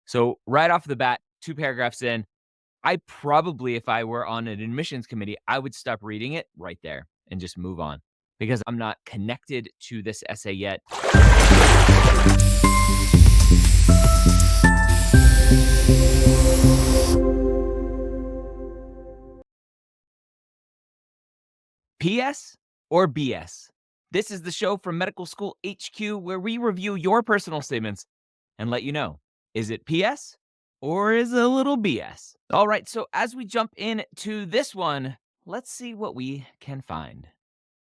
So right off the bat, 2 paragraphs in, I probably, if I were on an admissions committee, I would stop reading it right there and just move on because I'm not connected to this essay yet. PS or BS? This is the show from Medical School HQ where we review your personal statements and let you know, is it PS or is it a little BS? All right, so as we jump into this one, let's see what we can find.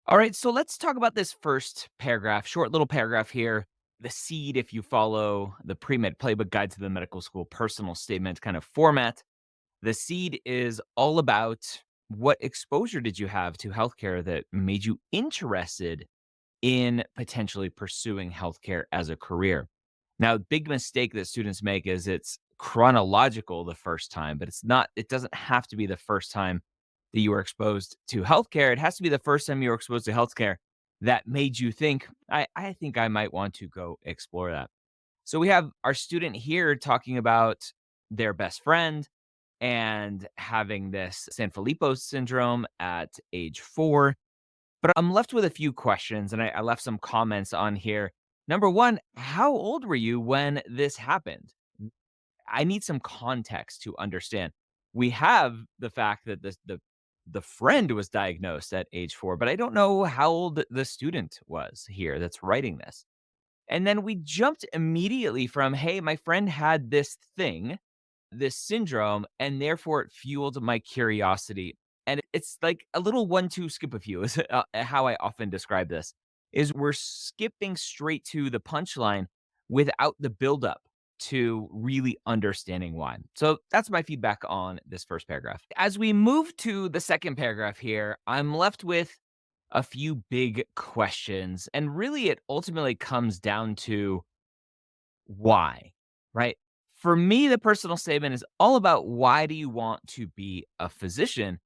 All right, so let's talk about this first paragraph, short little paragraph here. The seed, if you follow the pre-med playbook guide to the medical school personal statement kind of format, the seed is all about what exposure did you have to healthcare that made you interested in potentially pursuing healthcare as a career. Now, big mistake that students make is it's chronological the first time, but it's not, it doesn't have to be the first time that you were exposed to healthcare. It has to be the first time you were exposed to healthcare that made you think, I think I might want to go explore that. So we have our student here talking about their best friend and having this Sanfilippo syndrome at age 4. But I'm left with a few questions, and I left some comments on here. Number 1, how old were you when this happened? I need some context to understand. We have the fact that the friend was diagnosed at age 4, but I don't know how old the student was here that's writing this. And then we jumped immediately from, "Hey, my friend had this thing, this syndrome, and therefore it fueled my curiosity." And it's like a little 1-2 skip a few is how I often describe this, is we're skipping straight to the punchline without the buildup to really understanding why. So that's my feedback on this first paragraph. As we move to the second paragraph here, I'm left with a few big questions. And really, it ultimately comes down to why, right? For me, the personal statement is all about why do you want to be a physician?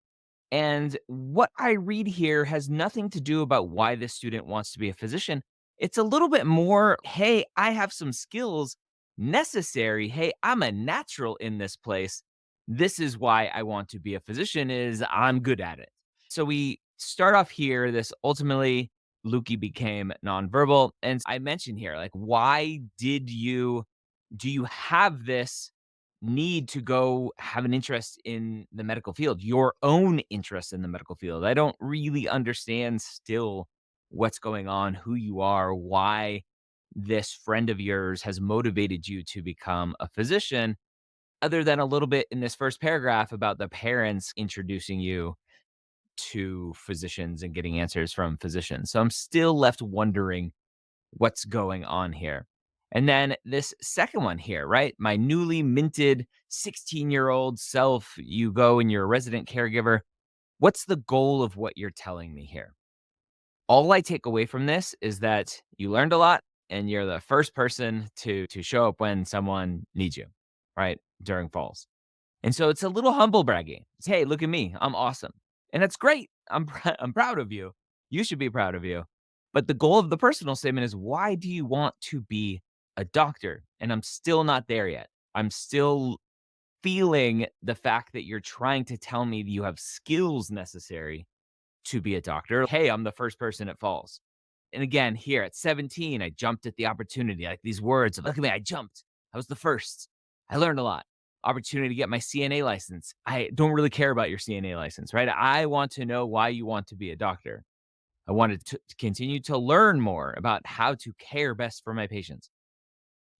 And what I read here has nothing to do about why this student wants to be a physician. It's a little bit more, hey, I have some skills necessary. Hey, I'm a natural in this place. This is why I want to be a physician is I'm good at it. So we start off here. This ultimately, Lukey became nonverbal. And I mentioned here, like, why do you have this need to go have an interest in the medical field, your own interest in the medical field? I don't really understand still what's going on, who you are, why this friend of yours has motivated you to become a physician, other than a little bit in this first paragraph about the parents introducing you to physicians and getting answers from physicians. So I'm still left wondering what's going on here. And then this second one here, right? My newly minted 16-year-old self, you go and you're a resident caregiver. What's the goal of what you're telling me here? All I take away from this is that you learned a lot and you're the first person to show up when someone needs you, right? During falls. And so it's a little humble bragging. It's, hey, look at me. I'm awesome. And that's great. I'm proud of you. You should be proud of you. But the goal of the personal statement is why do you want to be a doctor? And I'm still not there yet. I'm still feeling the fact that you're trying to tell me that you have skills necessary to be a doctor. Hey, I'm the first person it falls. And again, here at 17, I jumped at the opportunity. Like these words of, look at me, I jumped. I was the first. I learned a lot. Opportunity to get my CNA license. I don't really care about your CNA license, right? I want to know why you want to be a doctor. I wanted to continue to learn more about how to care best for my patients.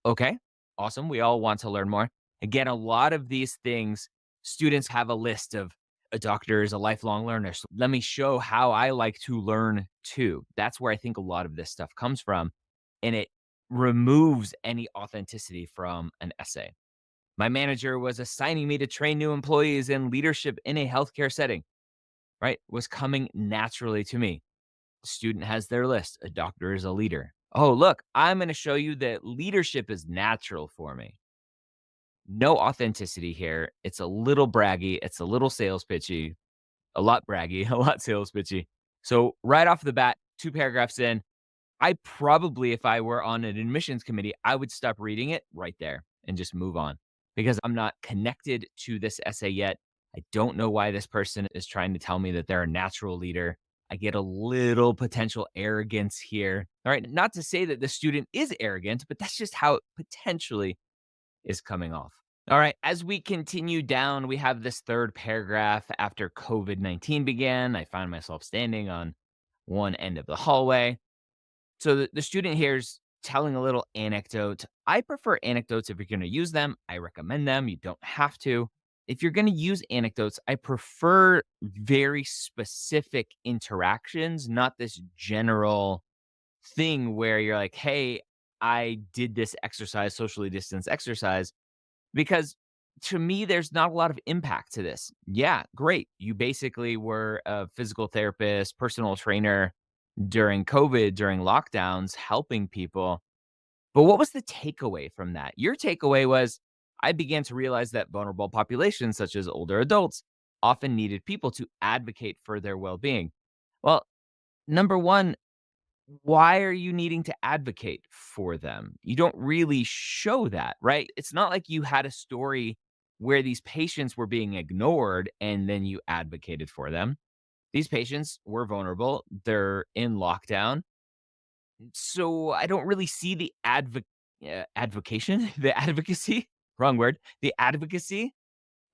Okay, awesome. We all want to learn more. Again, a lot of these things, students have a list of a doctor is a lifelong learner. So let me show how I like to learn too. That's where I think a lot of this stuff comes from. And it removes any authenticity from an essay. My manager was assigning me to train new employees in leadership in a healthcare setting, right? Was coming naturally to me. Student has their list. A doctor is a leader. Oh, look, I'm going to show you that leadership is natural for me. No authenticity here. It's a little braggy. It's a little sales pitchy, a lot braggy, a lot sales pitchy. So, right off the bat, 2 paragraphs in, I probably, if I were on an admissions committee, I would stop reading it right there and just move on because I'm not connected to this essay yet. I don't know why this person is trying to tell me that they're a natural leader. I get a little potential arrogance here. All right. Not to say that the student is arrogant, but that's just how it potentially is coming off. All right. As we continue down, we have this third paragraph. After COVID-19 began, I found myself standing on one end of the hallway. So the student here is telling a little anecdote. I prefer anecdotes if you're going to use them. I recommend them. You don't have to. If you're going to use anecdotes, I prefer very specific interactions, not this general thing where you're like, hey, I did this exercise, socially distanced exercise, because to me, there's not a lot of impact to this. Yeah, great. You basically were a physical therapist, personal trainer during COVID, during lockdowns, helping people. But what was the takeaway from that? Your takeaway was I began to realize that vulnerable populations, such as older adults, often needed people to advocate for their well being. Well, number one, why are you needing to advocate for them? You don't really show that, right? It's not like you had a story where these patients were being ignored and then you advocated for them. These patients were vulnerable. They're in lockdown. So I don't really see the advocation, the advocacy, wrong word, the advocacy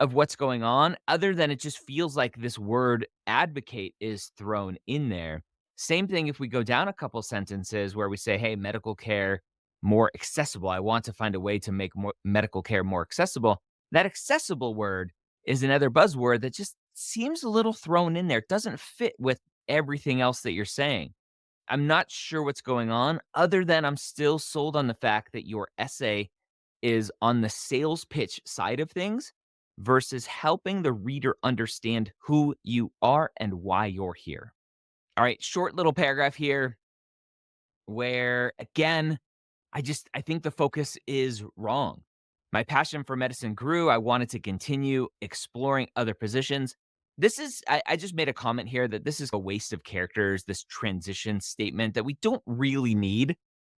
of what's going on, other than it just feels like this word advocate is thrown in there. Same thing if we go down a couple sentences where we say, hey, medical care more accessible. I want to find a way to make more medical care more accessible. That accessible word is another buzzword that just seems a little thrown in there. It doesn't fit with everything else that you're saying. I'm not sure what's going on, other than I'm still sold on the fact that your essay is on the sales pitch side of things versus helping the reader understand who you are and why you're here. All right, short little paragraph here where, again, I think the focus is wrong. My passion for medicine grew. I wanted to continue exploring other positions. I just made a comment here that this is a waste of characters, this transition statement that we don't really need.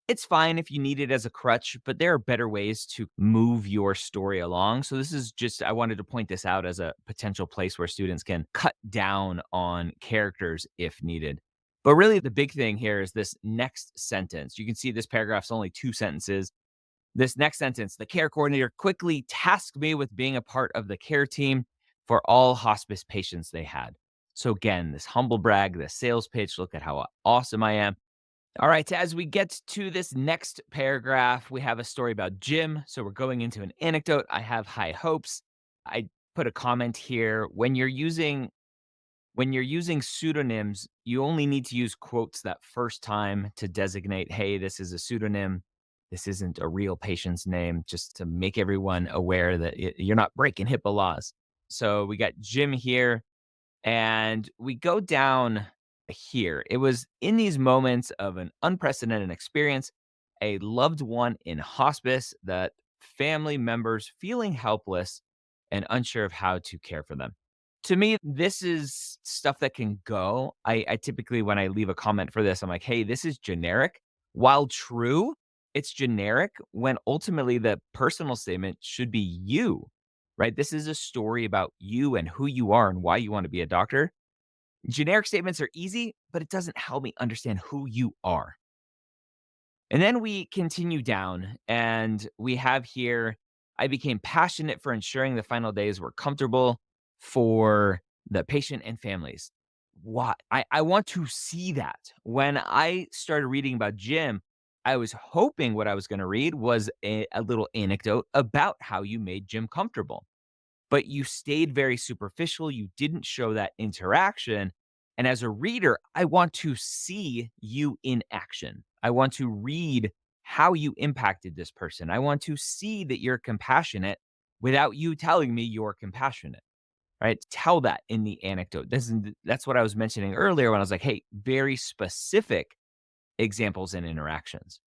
It's fine if you need it as a crutch, but there are better ways to move your story along. So this is just, I wanted to point this out as a potential place where students can cut down on characters if needed. But really, the big thing here is this next sentence. You can see this paragraph's only 2 sentences. This next sentence, the care coordinator quickly tasked me with being a part of the care team for all hospice patients they had. So again, this humble brag, this sales pitch, look at how awesome I am. All right, as we get to this next paragraph, we have a story about Jim. So we're going into an anecdote. I have high hopes. I put a comment here. When you're using pseudonyms, you only need to use quotes that first time to designate, hey, this is a pseudonym. This isn't a real patient's name, just to make everyone aware that you're not breaking HIPAA laws. So we got Jim here, and we go down here. It was in these moments of an unprecedented experience, a loved one in hospice, that family members feeling helpless and unsure of how to care for them. To me, this is stuff that can go. I typically, when I leave a comment for this, I'm like, hey, this is generic. While true, it's generic when ultimately the personal statement should be you, right? This is a story about you and who you are and why you want to be a doctor. Generic statements are easy, but it doesn't help me understand who you are. And then we continue down and we have here, I became passionate for ensuring the final days were comfortable for the patient and families. Why? I want to see that. When I started reading about Jim, I was hoping what I was going to read was a little anecdote about how you made Jim comfortable, but you stayed very superficial. You didn't show that interaction. And as a reader, I want to see you in action. I want to read how you impacted this person. I want to see that you're compassionate without you telling me you're compassionate, right? Tell that in the anecdote. That's what I was mentioning earlier when I was like, hey, very specific examples and interactions.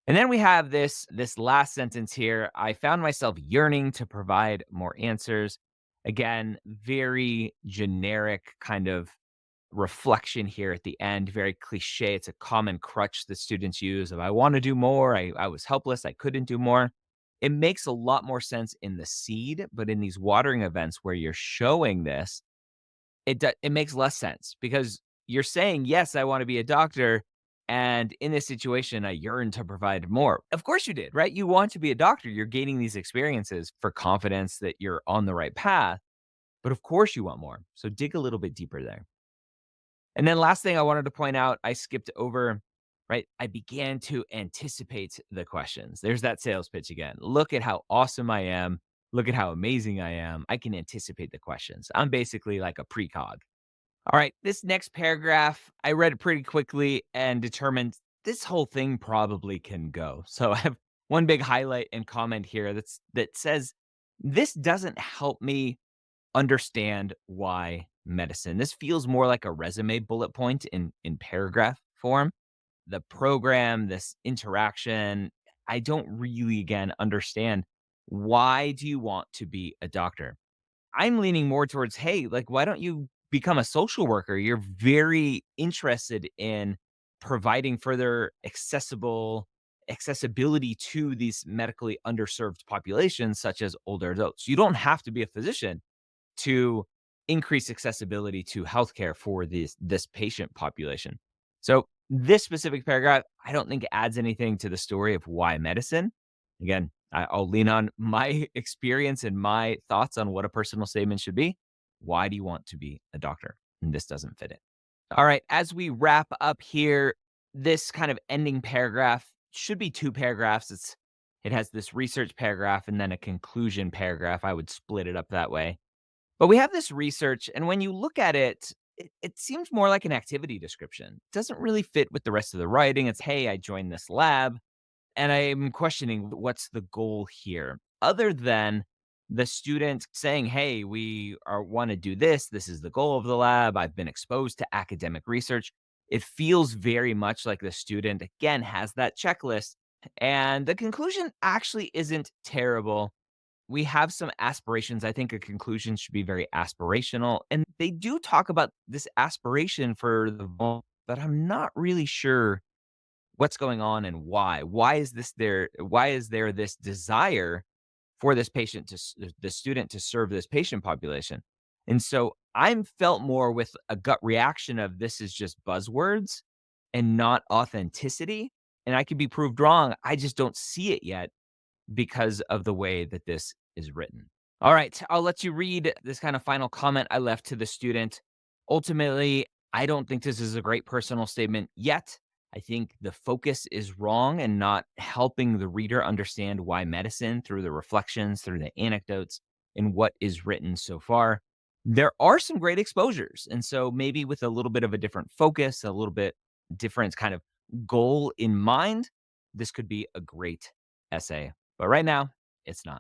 And then we have this last sentence here. I found myself yearning to provide more answers. Again, very generic kind of reflection here at the end, very cliche. It's a common crutch that students use of I want to do more. I was helpless. I couldn't do more. It makes a lot more sense in the seed, but in these watering events where you're showing this, it makes less sense because you're saying, "Yes, I wanna be a doctor," and in this situation, I yearn to provide more. Of course you did, right? You want to be a doctor, you're gaining these experiences for confidence that you're on the right path, but of course you want more. So dig a little bit deeper there. And then last thing I wanted to point out, I skipped over, right? I began to anticipate the questions. There's that sales pitch again. Look at how awesome I am. Look at how amazing I am. I can anticipate the questions. I'm basically like a precog. All right, this next paragraph, I read it pretty quickly and determined this whole thing probably can go. So I have one big highlight and comment here that says this doesn't help me understand why medicine. This feels more like a resume bullet point in paragraph form. The program, this interaction, I don't really again understand why do you want to be a doctor? I'm leaning more towards, hey, like, why don't you become a social worker? You're very interested in providing further accessibility to these medically underserved populations, such as older adults. You don't have to be a physician to increase accessibility to healthcare for this patient population. So this specific paragraph, I don't think adds anything to the story of why medicine. Again, I'll lean on my experience and my thoughts on what a personal statement should be. Why do you want to be a doctor? And this doesn't fit it. All right, as we wrap up here, this kind of ending paragraph should be two paragraphs. It has this research paragraph and then a conclusion paragraph. I would split it up that way. But we have this research, and when you look at it, it seems more like an activity description. It doesn't really fit with the rest of the writing. It's, hey, I joined this lab, and I'm questioning what's the goal here, other than the student saying, hey, we want to do this. This is the goal of the lab. I've been exposed to academic research. It feels very much like the student, again, has that checklist. And the conclusion actually isn't terrible. We have some aspirations. I think a conclusion should be very aspirational. And they do talk about this aspiration for the vault, but I'm not really sure what's going on and why. Why is this there? Why is there this desire for this patient the student to serve this patient population? And so I'm felt more with a gut reaction of this is just buzzwords and not authenticity. And I could be proved wrong. I just don't see it yet because of the way that this is written. All right, I'll let you read this kind of final comment I left to the student. Ultimately, I don't think this is a great personal statement yet. I think the focus is wrong and not helping the reader understand why medicine through the reflections, through the anecdotes, and what is written so far. There are some great exposures. And so maybe with a little bit of a different focus, a little bit different kind of goal in mind, this could be a great essay. But right now, it's not.